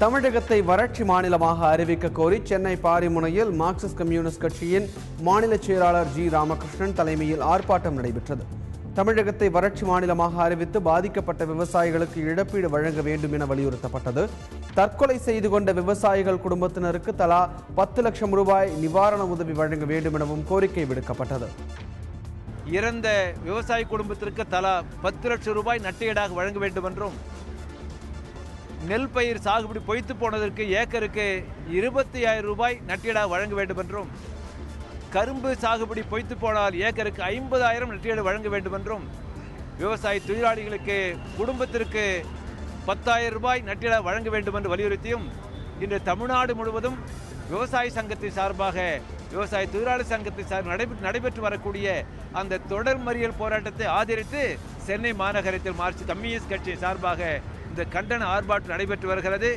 தமிழகத்தை வறட்சி மாநிலமாக அறிவிக்க கோரி சென்னை பாரிமுனையில் மார்க்சிஸ்ட் கம்யூனிஸ்ட் கட்சியின் மாநில செயலாளர் ஜி ராமகிருஷ்ணன் தலைமையில் ஆர்ப்பாட்டம் நடைபெற்றது. தமிழகத்தை வறட்சி மாநிலமாக அறிவித்து பாதிக்கப்பட்ட விவசாயிகளுக்கு இழப்பீடு வழங்க வேண்டும் என வலியுறுத்தப்பட்டது. தற்கொலை செய்து கொண்ட விவசாயிகள் குடும்பத்தினருக்கு தலா 10 லட்சம் ரூபாய் நிவாரண உதவி வழங்க வேண்டும் எனவும் கோரிக்கை விடுக்கப்பட்டது. இறந்த விவசாய குடும்பத்திற்கு தலா 10 லட்சம் ரூபாய் நட்டஈடாக வழங்க வேண்டும் என்றும், நெல் பயிர் சாகுபடி பொய்த்து போனதற்கு ஏக்கருக்கு 25,000 ரூபாய் நட்டீடாக வழங்க வேண்டும் என்றும், கரும்பு சாகுபடி பொய்த்து போனால் ஏக்கருக்கு 50,000 நட்டீடு வழங்க வேண்டும் என்றும், விவசாய தொழிலாளிகளுக்கு குடும்பத்திற்கு 10,000 ரூபாய் நட்டீடாக வழங்க வேண்டும் என்று வலியுறுத்தியும், இன்று தமிழ்நாடு முழுவதும் விவசாய சங்கத்தின் சார்பாக விவசாய தொழிலாளர் சங்கத்தின் நடைபெற்று வரக்கூடிய அந்த தொடர் மறியல் போராட்டத்தை ஆதரித்து சென்னை மாநகரத்தில் மார்க்சிஸ்ட் கம்யூனிஸ்ட் கட்சி சார்பாக இந்த கண்டன ஆர்ப்பாட்டம் நடைபெற்று வருகிறது.